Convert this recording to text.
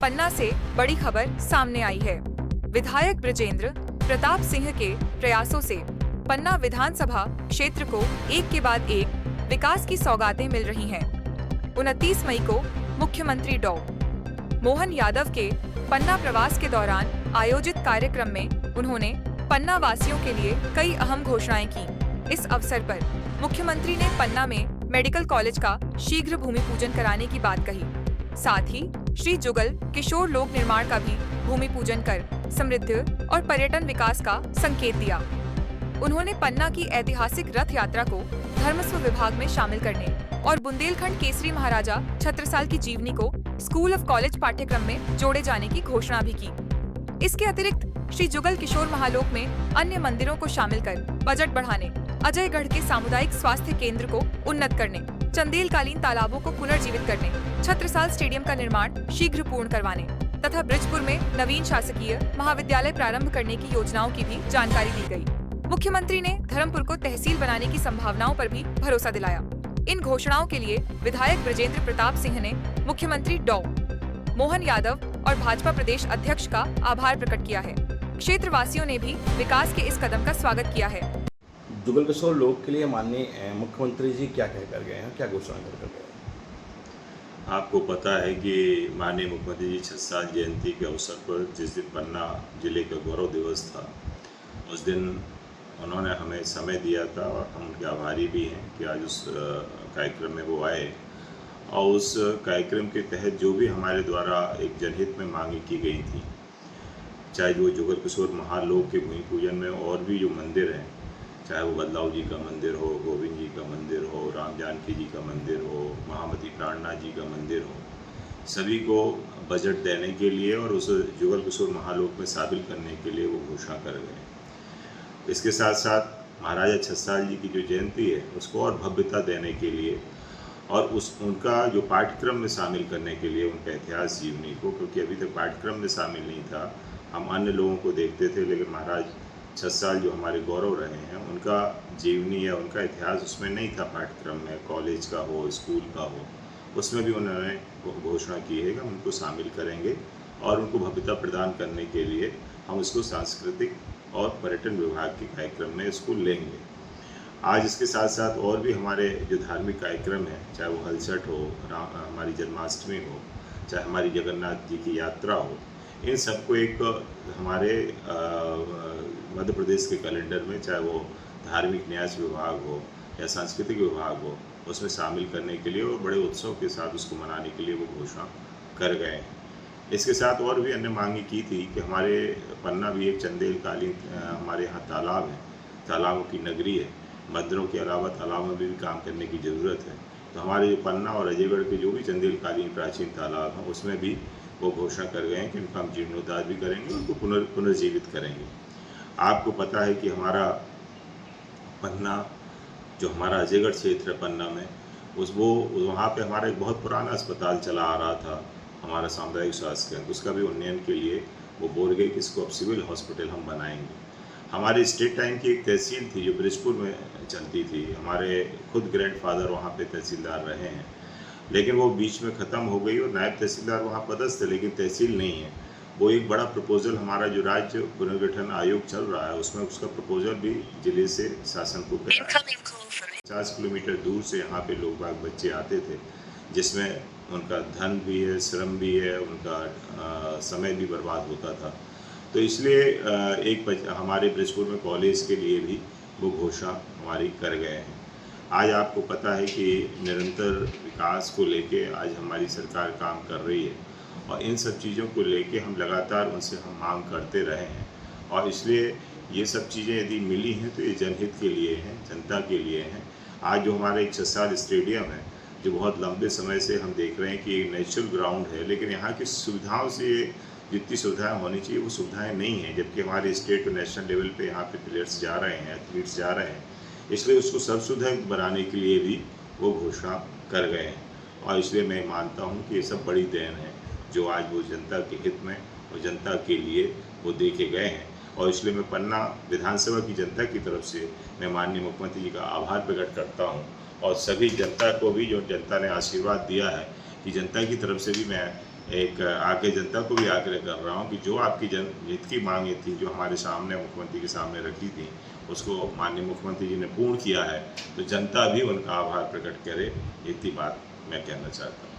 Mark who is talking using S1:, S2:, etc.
S1: पन्ना से बड़ी खबर सामने आई है। विधायक बृजेंद्र प्रताप सिंह के प्रयासों से पन्ना विधानसभा क्षेत्र को एक के बाद एक विकास की सौगातें मिल रही हैं। 29 मई को मुख्यमंत्री डॉ. मोहन यादव के पन्ना प्रवास के दौरान आयोजित कार्यक्रम में उन्होंने पन्ना वासियों के लिए कई अहम घोषणाएं की। इस अवसर पर मुख्यमंत्री ने पन्ना में मेडिकल कॉलेज का शीघ्र भूमि पूजन कराने की बात कही। साथ ही श्री जुगल किशोर लोक निर्माण का भी भूमि पूजन कर समृद्ध और पर्यटन विकास का संकेत दिया। उन्होंने पन्ना की ऐतिहासिक रथ यात्रा को धर्मस्व विभाग में शामिल करने और बुंदेलखंड केसरी महाराजा छत्रसाल की जीवनी को स्कूल ऑफ कॉलेज पाठ्यक्रम में जोड़े जाने की घोषणा भी की। इसके अतिरिक्त श्री जुगल किशोर महालोक में अन्य मंदिरों को शामिल कर बजट बढ़ाने, अजयगढ़ के सामुदायिक स्वास्थ्य केंद्र को उन्नत करने, चंदेलकालीन तालाबों को पुनर्जीवित करने, छत्रसाल स्टेडियम का निर्माण शीघ्र पूर्ण करवाने तथा ब्रिजपुर में नवीन शासकीय महाविद्यालय प्रारंभ करने की योजनाओं की भी जानकारी दी गई। मुख्यमंत्री ने धर्मपुर को तहसील बनाने की संभावनाओं पर भी भरोसा दिलाया। इन घोषणाओं के लिए विधायक बृजेंद्र प्रताप सिंह ने मुख्यमंत्री डॉ. मोहन यादव और भाजपा प्रदेश अध्यक्ष का आभार प्रकट किया है। क्षेत्रवासियों ने भी विकास के इस कदम का स्वागत किया है।
S2: जुगल किशोर लोक के लिए माननीय मुख्यमंत्री जी क्या कहकर गए हैं, क्या घोषणा कर गए हैं?
S3: आपको पता है कि माननीय मुख्यमंत्री जी छत्रसाल जयंती के अवसर पर जिस दिन पन्ना जिले का गौरव दिवस था, उस दिन उन्होंने हमें समय दिया था और हम उनके आभारी भी हैं कि आज उस कार्यक्रम में वो आए और उस कार्यक्रम के तहत जो भी हमारे द्वारा एक जनहित में मांगी की गई थी, चाहे वो जुगल किशोर महालोक के भूमि पूजन में और भी जो मंदिर हैं, चाहे वो बदलाव जी का मंदिर हो, गोविंद जी का मंदिर हो, राम जानकी जी का मंदिर हो, महामती प्राणनाथ जी का मंदिर हो, सभी को बजट देने के लिए और उस जुगल किशोर महालोक में शामिल करने के लिए वो घोषणा कर गए। इसके साथ साथ महाराजा छत्रसाल जी की जो जयंती है उसको और भव्यता देने के लिए और उनका जो पाठ्यक्रम में शामिल करने के लिए उनका इतिहास जीवनी को, क्योंकि अभी तक पाठ्यक्रम में शामिल नहीं था, हम अन्य लोगों को देखते थे, लेकिन महाराज छत्रसाल जो हमारे गौरव रहे हैं उनका जीवनी या उनका इतिहास उसमें नहीं था पाठ्यक्रम में, कॉलेज का हो, स्कूल का हो, उसमें भी उन्होंने घोषणा की है कि हम उनको शामिल करेंगे और उनको भव्यता प्रदान करने के लिए हम इसको सांस्कृतिक और पर्यटन विभाग के कार्यक्रम में इसको लेंगे। आज इसके साथ साथ और भी हमारे जो धार्मिक कार्यक्रम हैं, चाहे वो हलचट हो, हमारी जन्माष्टमी हो, चाहे हमारी जगन्नाथ जी की यात्रा हो, इन सबको एक हमारे मध्य प्रदेश के कैलेंडर में, चाहे वो धार्मिक न्यास विभाग हो या सांस्कृतिक विभाग हो, उसमें शामिल करने के लिए और बड़े उत्सव के साथ उसको मनाने के लिए वो घोषणा कर गए हैं। इसके साथ और भी अन्य मांगी की थी कि हमारे पन्ना भी एक चंदेलकालीन हमारे यहाँ तालाब है, तालाबों की नगरी है, मंदिरों के अलावा तालाब में भी काम करने की ज़रूरत है। तो हमारे पन्ना और अजयगढ़ के जो भी चंदेलकालीन प्राचीन तालाब हैं उसमें भी वो घोषणा कर गए हैं कि उनका हम जीर्णोद्धार भी करेंगे, उनको पुनर्जीवित करेंगे। आपको पता है कि हमारा पन्ना जो हमारा अजयगढ़ क्षेत्र है पन्ना में, वहाँ पे हमारा एक बहुत पुराना अस्पताल चला आ रहा था, हमारा सामुदायिक स्वास्थ्य केंद्र, उसका भी उन्नयन के लिए वो बोल गए कि इसको अब सिविल हॉस्पिटल हम बनाएंगे। हमारे स्टेट टाइम की एक तहसील थी जो ब्रिजपुर में चलती थी, हमारे खुद ग्रैंडफादर वहाँ पे तहसीलदार रहे हैं, लेकिन वो बीच में ख़त्म हो गई और नायब तहसीलदार वहाँ पदस्थ थे, लेकिन तहसील नहीं है। वो एक बड़ा प्रपोजल हमारा जो राज्य पुनर्गठन आयोग चल रहा है उसमें उसका प्रपोजल भी जिले से शासन को गया। 50 किलोमीटर दूर से यहाँ पे लोग बाग बच्चे आते थे, जिसमें उनका धन भी है, श्रम भी है, उनका समय भी बर्बाद होता था। तो इसलिए हमारे ब्रिजपुर में कॉलेज के लिए भी वो घोषणा हमारी कर गए हैं। आज आपको पता है कि निरंतर विकास को लेके आज हमारी सरकार काम कर रही है और इन सब चीज़ों को लेके हम लगातार उनसे हम मांग करते रहे हैं और इसलिए ये सब चीज़ें यदि मिली हैं तो ये जनहित के लिए हैं, जनता के लिए हैं। आज जो हमारा एक छत्रसाल स्टेडियम है जो बहुत लंबे समय से हम देख रहे हैं कि एक नेचुरल ग्राउंड है, लेकिन यहाँ की सुविधाओं से जितनी सुविधाएं होनी चाहिए वो सुविधाएं नहीं हैं, जबकि हमारे स्टेट और नेशनल लेवल पे यहाँ पे प्लेयर्स जा रहे हैं, एथलीट्स जा रहे हैं। इसलिए उसको सब सुविधा बनाने के लिए भी वो घोषणा कर गए हैं और इसलिए मैं मानता हूँ कि ये सब बड़ी देन है जो आज वो जनता के हित में और जनता के लिए वो दे के गए हैं। और इसलिए मैं पन्ना विधानसभा की जनता की तरफ से मैं माननीय मुख्यमंत्री जी का आभार प्रकट करता हूँ और सभी जनता को भी जो जनता ने आशीर्वाद दिया है कि जनता की तरफ से भी मैं एक आगे जनता को भी आग्रह कर रहा हूँ कि जो आपकी जनहित की मांगें थी, जो हमारे सामने मुख्यमंत्री के सामने रखी थी, उसको माननीय मुख्यमंत्री जी ने पूर्ण किया है, तो जनता भी उनका आभार प्रकट करे, इतनी बात मैं कहना चाहता हूँ।